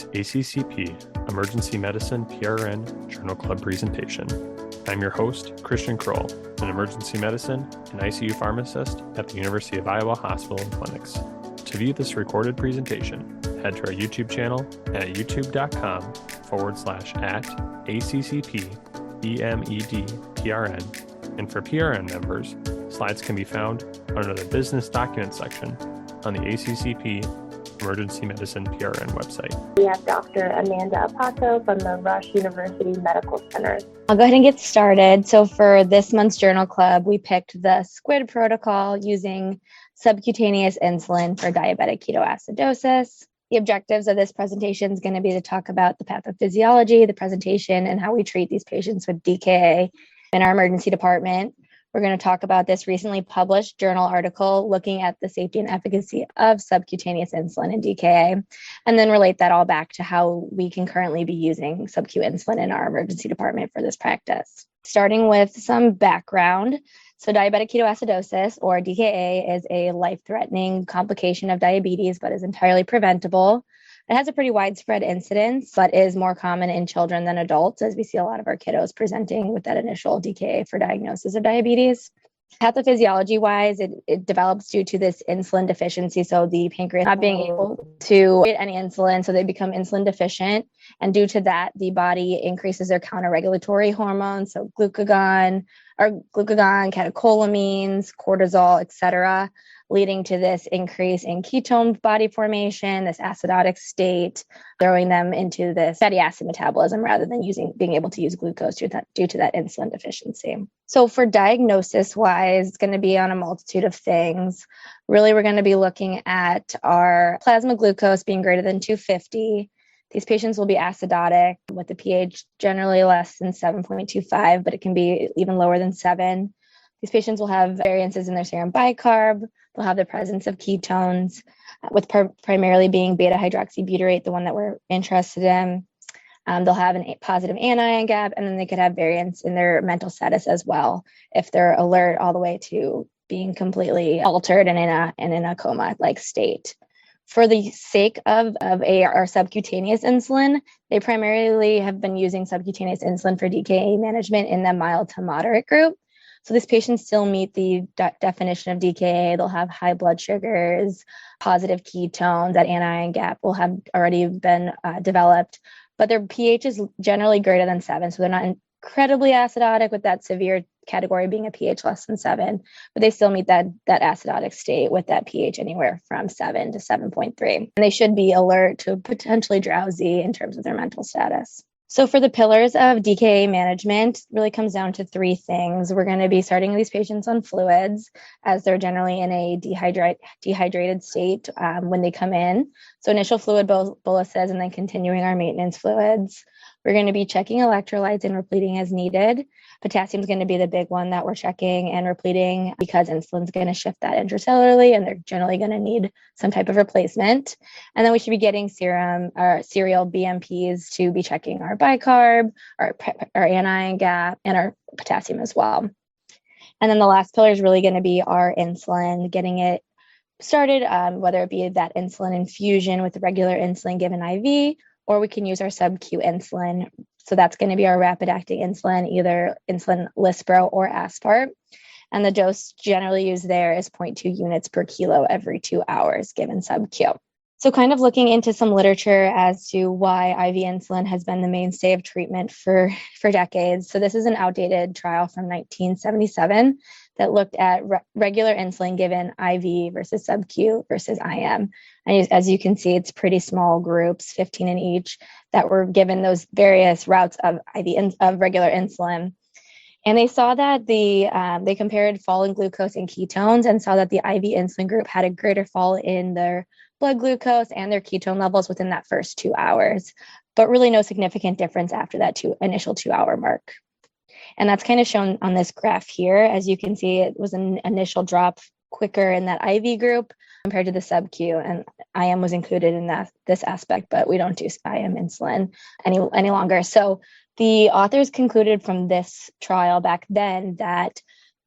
week's ACCP Emergency Medicine PRN Journal Club presentation. I'm your host, Christian Kroll, an emergency medicine and ICU pharmacist at the University of Iowa Hospital and Clinics. To view this recorded presentation, head to our YouTube channel at youtube.com/ACCP-EMED-PRN. And for PRN members, slides can be found under the Business Documents section on the ACCP Emergency Medicine PRN website. We have Dr. Amanda Apato from the Rush University Medical Center. I'll go ahead and get started. So for this month's journal club, we picked the SQuID protocol using subcutaneous insulin for diabetic ketoacidosis. The objectives of this presentation is going to be to talk about the pathophysiology, the presentation, and how we treat these patients with DKA in our emergency department. We're going to talk about this recently published journal article looking at the safety and efficacy of subcutaneous insulin in DKA, and then relate that all back to how we can currently be using subcu insulin in our emergency department for this practice. Starting with some background. So diabetic ketoacidosis, or DKA, is a life-threatening complication of diabetes, but is entirely preventable. It has a pretty widespread incidence, but is more common in children than adults, as we see a lot of our kiddos presenting with that initial DKA for diagnosis of diabetes. Pathophysiology-wise, it develops due to this insulin deficiency, so the pancreas not being able to get any insulin, so they become insulin deficient. And due to that, the body increases their counter-regulatory hormones, so glucagon, catecholamines, cortisol, etc., leading to this increase in ketone body formation, this acidotic state, throwing them into this fatty acid metabolism rather than being able to use glucose due to that insulin deficiency. So for diagnosis-wise, it's going to be on a multitude of things. Really, we're going to be looking at our plasma glucose being greater than 250. These patients will be acidotic with the pH generally less than 7.25, but it can be even lower than 7. These patients will have variances in their serum bicarb. They'll have the presence of ketones, with primarily being beta-hydroxybutyrate, the one that we're interested in. They'll have a positive anion gap, and then they could have variance in their mental status as well, if they're alert all the way to being completely altered and in a coma-like state. For the sake of our subcutaneous insulin, they primarily have been using subcutaneous insulin for DKA management in the mild to moderate group. So these patients still meet the definition of DKA. They'll have high blood sugars, positive ketones. That anion gap will have already been developed, but their pH is generally greater than 7. So they're not incredibly acidotic, with that severe category being a pH less than 7, but they still meet that acidotic state with that pH anywhere from 7 to 7.3. And they should be alert to potentially drowsy in terms of their mental status. So for the pillars of DKA management, really comes down to 3 things. We're going to be starting these patients on fluids, as they're generally in a dehydrated state when they come in. So initial fluid boluses, and then continuing our maintenance fluids. We're going to be checking electrolytes and repleting as needed. Potassium is going to be the big one that we're checking and repleting, because insulin is going to shift that intracellularly, and they're generally going to need some type of replacement. And then we should be getting serial BMPs to be checking our bicarb, our anion gap, and our potassium as well. And then the last pillar is really going to be our insulin, getting it started, whether it be that insulin infusion with regular insulin given IV, or we can use our sub-Q insulin. So that's going to be our rapid-acting insulin, either insulin Lispro or Aspart. And the dose generally used there is 0.2 units per kilo every 2 hours given sub-Q. So kind of looking into some literature as to why IV insulin has been the mainstay of treatment for decades. So this is an outdated trial from 1977 that looked at regular insulin given IV versus sub-Q versus IM. And as you can see, it's pretty small groups, 15 in each, that were given those various routes of regular insulin. And they saw that they compared fall in glucose and ketones, and saw that the IV insulin group had a greater fall in their blood glucose and their ketone levels within that first 2 hours, but really no significant difference after that initial 2-hour mark. And that's kind of shown on this graph here. As you can see, it was an initial drop quicker in that IV group compared to the sub-Q, and IM was included in this aspect, but we don't do IM insulin any longer. So the authors concluded from this trial back then that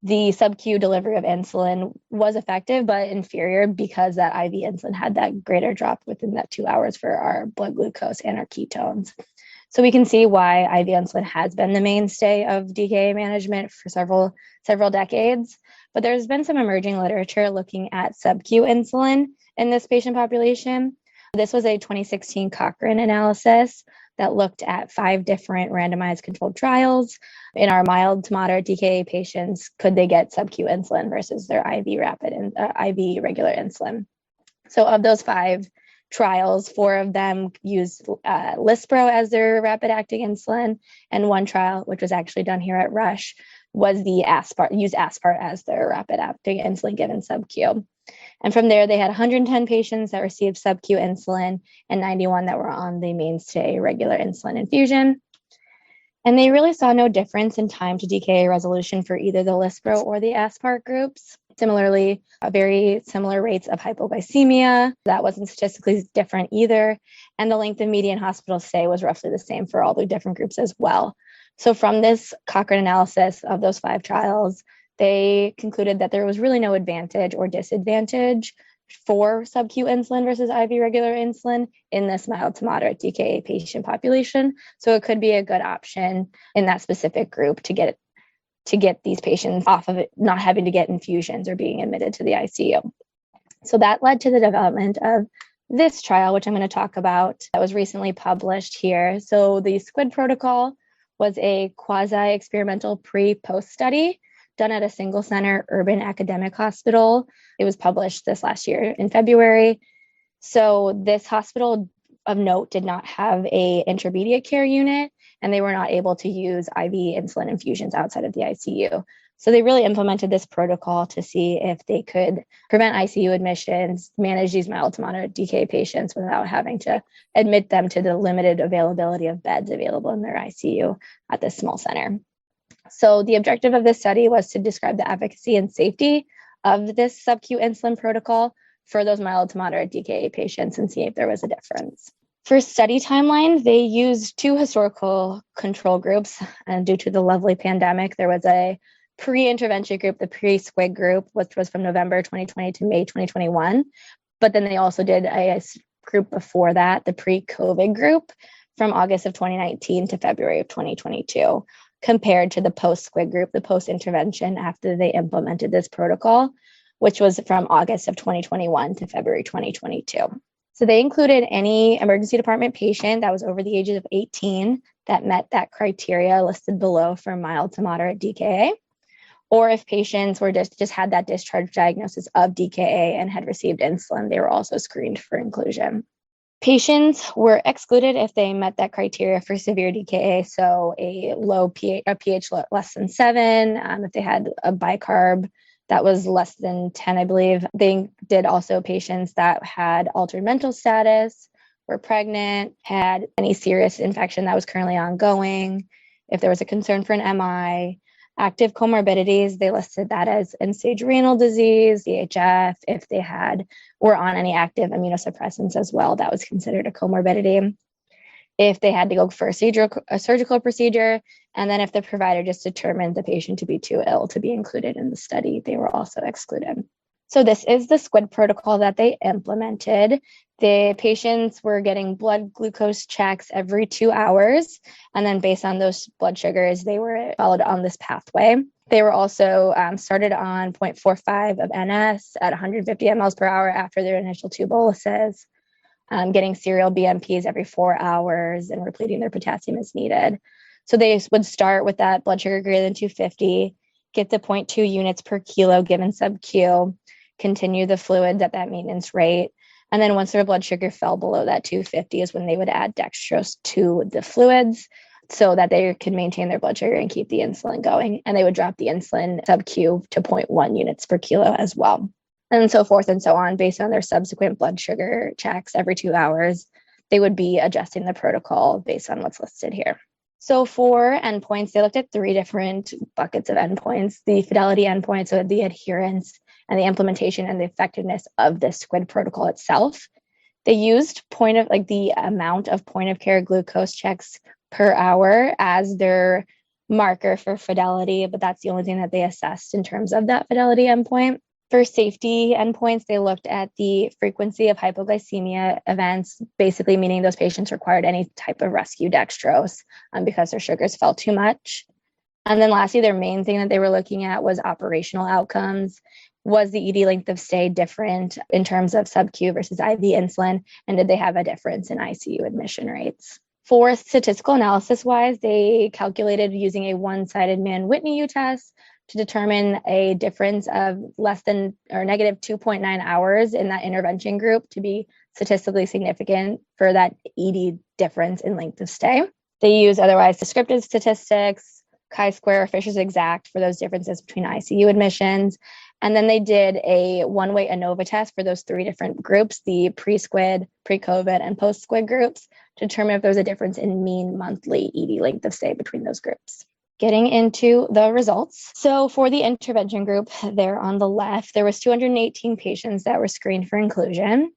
the sub-Q delivery of insulin was effective, but inferior because that IV insulin had that greater drop within that 2 hours for our blood glucose and our ketones. So we can see why IV insulin has been the mainstay of DKA management for several decades. But there's been some emerging literature looking at sub-Q insulin in this patient population. This was a 2016 Cochrane analysis that looked at 5 different randomized controlled trials. In our mild to moderate DKA patients, could they get sub-Q insulin versus their IV regular insulin? So of those 5 trials, 4 of them used Lispro as their rapid-acting insulin, and 1 trial, which was actually done here at Rush, was used aspart as their rapid-acting insulin given sub-Q. And from there, they had 110 patients that received sub-Q insulin and 91 that were on the mainstay regular insulin infusion. And they really saw no difference in time to DKA resolution for either the Lispro or the aspart groups. Similarly, very similar rates of hypoglycemia. That wasn't statistically different either. And the length of median hospital stay was roughly the same for all the different groups as well. So from this Cochrane analysis of those 5 trials, they concluded that there was really no advantage or disadvantage for sub-Q insulin versus IV regular insulin in this mild to moderate DKA patient population. So it could be a good option in that specific group to get these patients off of it, not having to get infusions or being admitted to the ICU. So that led to the development of this trial, which I'm going to talk about, that was recently published here. So the SQuID protocol was a quasi-experimental pre-post study done at a single center urban academic hospital. It was published this last year in February. So this hospital of note did not have a intermediate care unit, and they were not able to use IV insulin infusions outside of the ICU. So they really implemented this protocol to see if they could prevent ICU admissions, manage these mild to moderate DKA patients without having to admit them to the limited availability of beds available in their ICU at this small center. So the objective of this study was to describe the efficacy and safety of this sub-Q insulin protocol for those mild to moderate DKA patients and see if there was a difference. For study timeline, they used 2 historical control groups, and due to the lovely pandemic, there was a pre-intervention group, the pre-SQuID group, which was from November 2020 to May 2021. But then they also did a group before that, the pre-COVID group, from August of 2019 to February of 2022, compared to the post-SQuID group, the post-intervention after they implemented this protocol, which was from August of 2021 to February 2022. So they included any emergency department patient that was over the ages of 18 that met that criteria listed below for mild to moderate DKA, or if patients were just had that discharge diagnosis of DKA and had received insulin, they were also screened for inclusion. Patients were excluded if they met that criteria for severe DKA, so a pH less than 7, if they had a bicarb that was less than 10, I believe. They did also patients that had altered mental status, were pregnant, had any serious infection that was currently ongoing, if there was a concern for an MI, active comorbidities, they listed that as end-stage renal disease, CHF, if they were on any active immunosuppressants as well, that was considered a comorbidity. If they had to go for a surgical procedure, and then if the provider just determined the patient to be too ill to be included in the study, they were also excluded. So this is the SQuID protocol that they implemented. The patients were getting blood glucose checks every 2 hours. And then based on those blood sugars, they were followed on this pathway. They were also started on 0.45 of NS at 150 mLs per hour after their initial 2 boluses, getting serial BMPs every 4 hours and repleting their potassium as needed. So they would start with that blood sugar greater than 250, get to 0.2 units per kilo given sub-Q, continue the fluids at that maintenance rate. And then once their blood sugar fell below that 250 is when they would add dextrose to the fluids so that they could maintain their blood sugar and keep the insulin going. And they would drop the insulin sub-Q to 0.1 units per kilo as well. And so forth and so on based on their subsequent blood sugar checks every 2 hours. They would be adjusting the protocol based on what's listed here. So for endpoints, they looked at 3 different buckets of endpoints: the fidelity endpoint, so the adherence and the implementation and the effectiveness of the SQuID protocol itself. They used the amount of point of care glucose checks per hour as their marker for fidelity, but that's the only thing that they assessed in terms of that fidelity endpoint. For safety endpoints, they looked at the frequency of hypoglycemia events, basically meaning those patients required any type of rescue dextrose because their sugars fell too much. And then lastly, their main thing that they were looking at was operational outcomes. Was the ED length of stay different in terms of sub-Q versus IV insulin? And did they have a difference in ICU admission rates? For statistical analysis wise, they calculated using a one-sided Mann-Whitney U-test to determine a difference of less than or negative 2.9 hours in that intervention group to be statistically significant for that ED difference in length of stay. They use otherwise descriptive statistics, chi-square, Fisher's exact for those differences between ICU admissions. And then they did a one-way ANOVA test for those 3 different groups, the pre-SQuID, pre-COVID, and post-SQuID groups, to determine if there was a difference in mean monthly ED length of stay between those groups. Getting into the results. So for the intervention group there on the left, there was 218 patients that were screened for inclusion.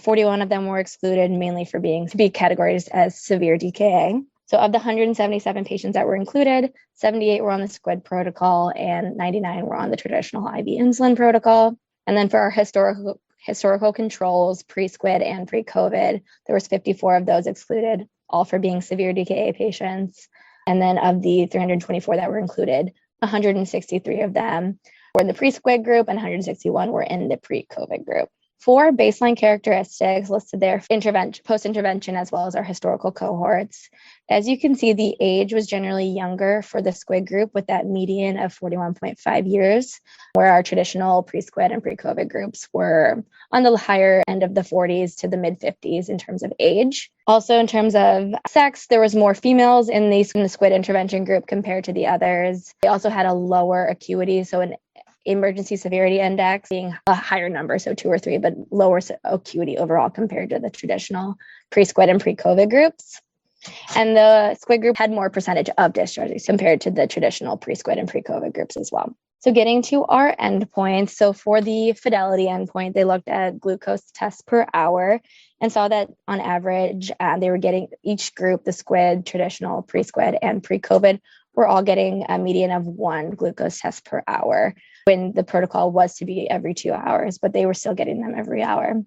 41 of them were excluded, mainly for being to be categorized as severe DKA. So of the 177 patients that were included, 78 were on the SQuID protocol and 99 were on the traditional IV insulin protocol. And then for our historical controls, pre-SQuID and pre-COVID, there was 54 of those excluded, all for being severe DKA patients. And then of the 324 that were included, 163 of them were in the pre-SQuID group and 161 were in the pre-COVID group. For baseline characteristics listed there, post-intervention, as well as our historical cohorts. As you can see, the age was generally younger for the SQuID group with that median of 41.5 years, where our traditional pre-SQuID and pre-COVID groups were on the higher end of the 40s to the mid-50s in terms of age. Also, in terms of sex, there was more females in the SQuID intervention group compared to the others. They also had a lower acuity, so an emergency severity index being a higher number, so 2 or 3, but lower acuity overall compared to the traditional pre-SQuID and pre-COVID groups. And the SQuID group had more percentage of discharges compared to the traditional pre-SQuID and pre-COVID groups as well. So getting to our endpoints, so for the fidelity endpoint, they looked at glucose tests per hour and saw that on average, they were getting each group, the SQuID, traditional, pre-SQuID, and pre-COVID, were all getting a median of 1 glucose test per hour, when the protocol was to be every 2 hours, but they were still getting them every hour.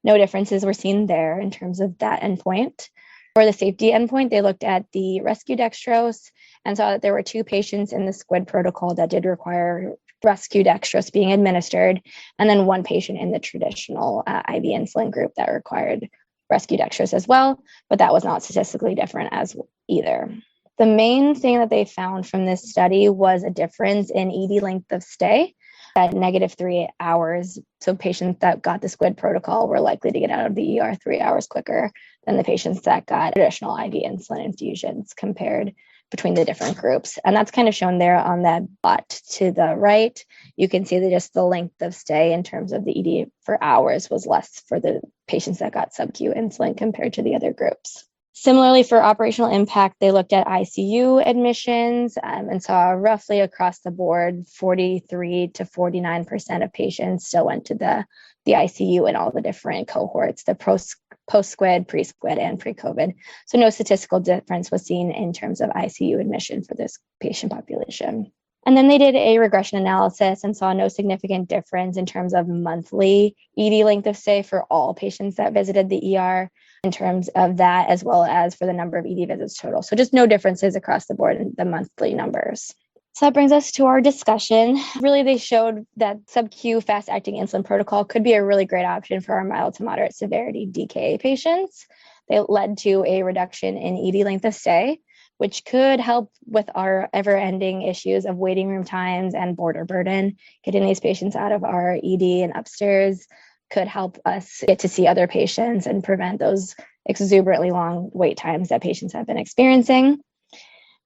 No differences were seen there in terms of that endpoint. For the safety endpoint, they looked at the rescue dextrose and saw that there were 2 patients in the SQuID protocol that did require rescue dextrose being administered, and then 1 patient in the traditional IV insulin group that required rescue dextrose as well, but that was not statistically different as either. The main thing that they found from this study was a difference in ED length of stay at -3 hours. So patients that got the SQuID protocol were likely to get out of the ER 3 hours quicker than the patients that got traditional IV insulin infusions compared between the different groups. And that's kind of shown there on that plot to the right. You can see that just the length of stay in terms of the ED for hours was less for the patients that got sub-Q insulin compared to the other groups. Similarly, for operational impact, they looked at ICU admissions and saw roughly across the board 43 to 49% of patients still went to the ICU in all the different cohorts, the post-SQuID, pre-SQuID, and pre-COVID. So no statistical difference was seen in terms of ICU admission for this patient population. And then they did a regression analysis and saw no significant difference in terms of monthly ED length of stay for all patients that visited the ER in terms of that, as well as for the number of ED visits total. So just no differences across the board in the monthly numbers. So that brings us to our discussion. Really, they showed that sub-Q fast-acting insulin protocol could be a really great option for our mild to moderate severity DKA patients. They led to a reduction in ED length of stay, which could help with our ever-ending issues of waiting room times and border burden. Getting these patients out of our ED and upstairs could help us get to see other patients and prevent those exuberantly long wait times that patients have been experiencing.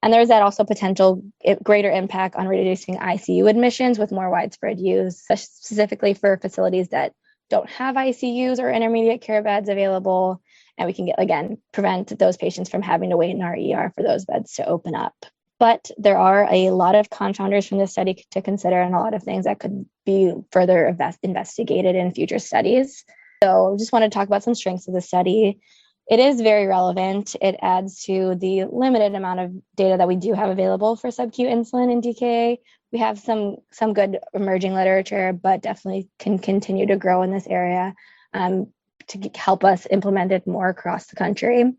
And there's that also potential greater impact on reducing ICU admissions with more widespread use, specifically for facilities that don't have ICUs or intermediate care beds available. And we can prevent those patients from having to wait in our ER for those beds to open up. But there are a lot of confounders from this study to consider and a lot of things that could be further investigated in future studies. So I just want to talk about some strengths of the study. It is very relevant. It adds to the limited amount of data that we do have available for sub-Q insulin and DKA. We have some good emerging literature, but definitely can continue to grow in this area to help us implement it more across the country.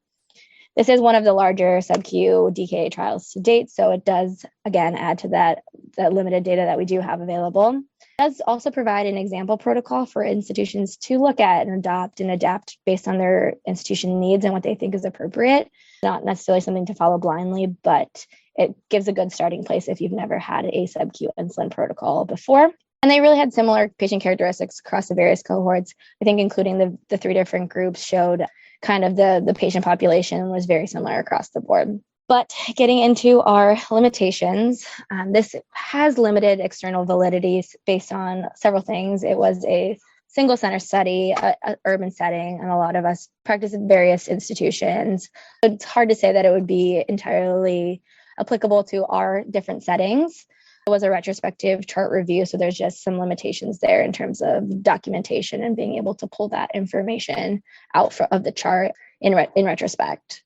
This is one of the larger sub-Q DKA trials to date, so it does, again, add to that limited data that we do have available. It does also provide an example protocol for institutions to look at and adapt based on their institution needs and what they think is appropriate. Not necessarily something to follow blindly, but it gives a good starting place if you've never had a sub-Q insulin protocol before. And they really had similar patient characteristics across the various cohorts. I think including the 3 different groups showed kind of the patient population was very similar across the board. But getting into our limitations, this has limited external validity based on several things. It was a single center study, an urban setting, and a lot of us practice in various institutions. It's hard to say that it would be entirely applicable to our different settings. It was a retrospective chart review, so there's just some limitations there in terms of documentation and being able to pull that information out of the chart in retrospect.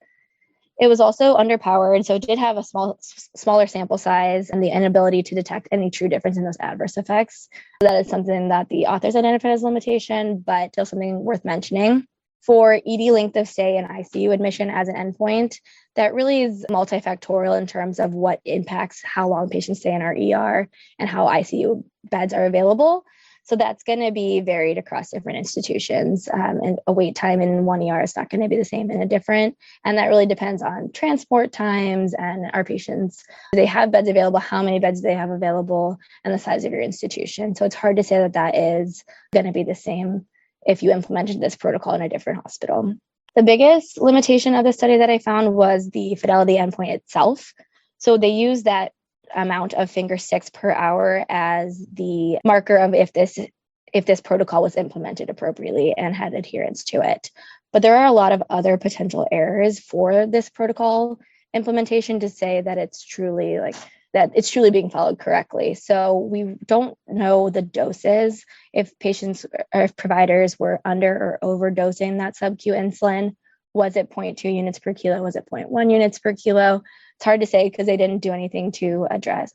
It was also underpowered, so it did have a smaller sample size and the inability to detect any true difference in those adverse effects. That is something that the authors identified as a limitation, but still something worth mentioning. For ED length of stay and ICU admission as an endpoint, that really is multifactorial in terms of what impacts how long patients stay in our ER and how ICU beds are available. So that's going to be varied across different institutions, and a wait time in one ER is not going to be the same in a different. And that really depends on transport times and our patients. Do they have beds available? How many beds do they have available? And the size of your institution. So it's hard to say that that is going to be the same if you implemented this protocol in a different hospital. The biggest limitation of the study that I found was the fidelity endpoint itself. So they use that amount of finger sticks per hour as the marker of if this protocol was implemented appropriately and had adherence to it. But there are a lot of other potential errors for this protocol implementation to say that it's truly being followed correctly. So we don't know the doses, if patients or if providers were under or overdosing that sub-Q insulin. Was it 0.2 units per kilo? Was it 0.1 units per kilo? It's hard to say because they didn't do anything to address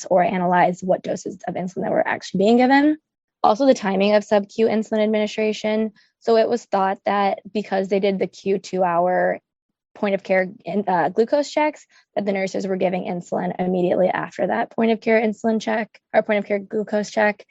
or analyze what doses of insulin that were actually being given. Also, the timing of sub-Q insulin administration. So it was thought that because they did the Q2-hour point of care glucose checks, that the nurses were giving insulin immediately after that point of care insulin check or point of care glucose check,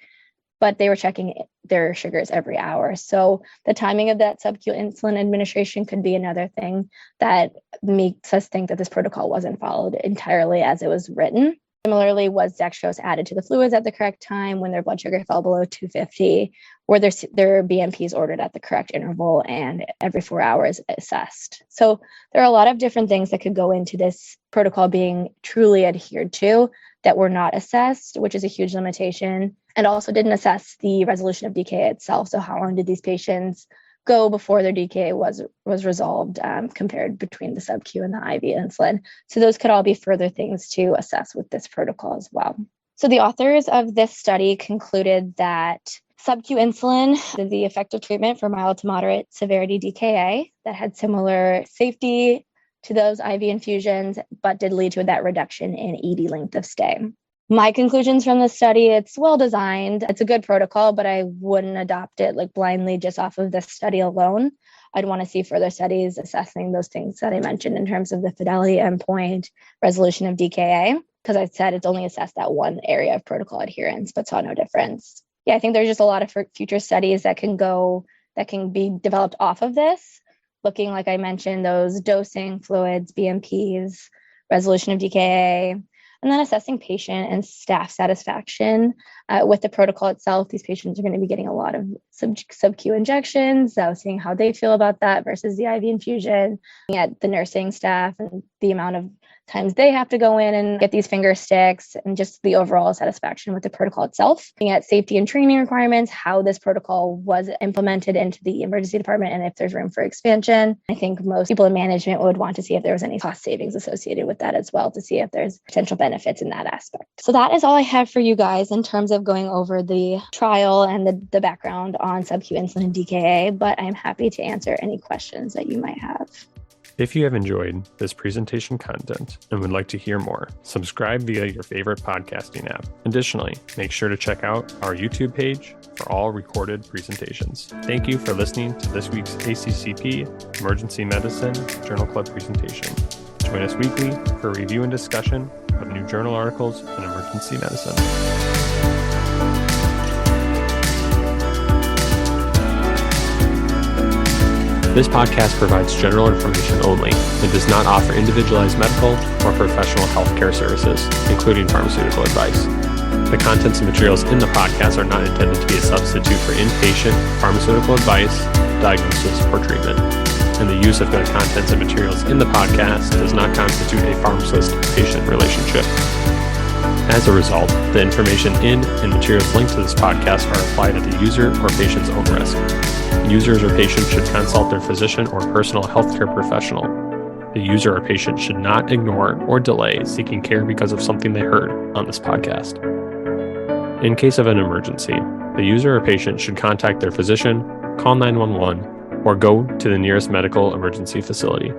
but they were checking their sugars every hour. So the timing of that sub-Q insulin administration could be another thing that makes us think that this protocol wasn't followed entirely as it was written. Similarly, was dextrose added to the fluids at the correct time when their blood sugar fell below 250? Were their BMPs ordered at the correct interval and every 4 hours assessed? So there are a lot of different things that could go into this protocol being truly adhered to that were not assessed, which is a huge limitation, and also didn't assess the resolution of DKA itself. So how long did these patients go before their DKA was resolved compared between the sub-Q and the IV insulin? So those could all be further things to assess with this protocol as well. So the authors of this study concluded that sub-Q insulin is the effective treatment for mild to moderate severity DKA that had similar safety to those IV infusions, but did lead to that reduction in ED length of stay. My conclusions from this study, it's well designed. It's a good protocol, but I wouldn't adopt it blindly just off of this study alone. I'd want to see further studies assessing those things that I mentioned in terms of the fidelity endpoint, resolution of DKA, because I said it's only assessed that one area of protocol adherence, but saw no difference. Yeah, I think there's just a lot of future studies that can be developed off of this, looking, like I mentioned, those dosing, fluids, BMPs, resolution of DKA, and then assessing patient and staff satisfaction with the protocol itself. These patients are going to be getting a lot of sub-Q injections, so seeing how they feel about that versus the IV infusion, looking at the nursing staff and the amount of times they have to go in and get these finger sticks, and just the overall satisfaction with the protocol itself. Looking at safety and training requirements, how this protocol was implemented into the emergency department, and if there's room for expansion. I think most people in management would want to see if there was any cost savings associated with that as well, to see if there's potential benefits in that aspect. So that is all I have for you guys in terms of going over the trial and the background on sub-Q insulin DKA, but I'm happy to answer any questions that you might have. If you have enjoyed this presentation content and would like to hear more, subscribe via your favorite podcasting app. Additionally, make sure to check out our YouTube page for all recorded presentations. Thank you for listening to this week's ACCP Emergency Medicine Journal Club presentation. Join us weekly for a review and discussion of new journal articles in emergency medicine. This podcast provides general information only and does not offer individualized medical or professional healthcare services, including pharmaceutical advice. The contents and materials in the podcast are not intended to be a substitute for inpatient pharmaceutical advice, diagnosis, or treatment. And the use of the contents and materials in the podcast does not constitute a pharmacist-patient relationship. As a result, the information in and materials linked to this podcast are applied at the user or patient's own risk. Users or patients should consult their physician or personal healthcare professional. The user or patient should not ignore or delay seeking care because of something they heard on this podcast. In case of an emergency, the user or patient should contact their physician, call 911, or go to the nearest medical emergency facility.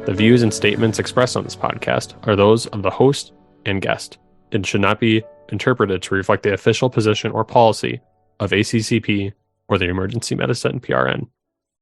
The views and statements expressed on this podcast are those of the host and guest and should not be interpreted to reflect the official position or policy of ACCP or the Emergency Medicine PRN.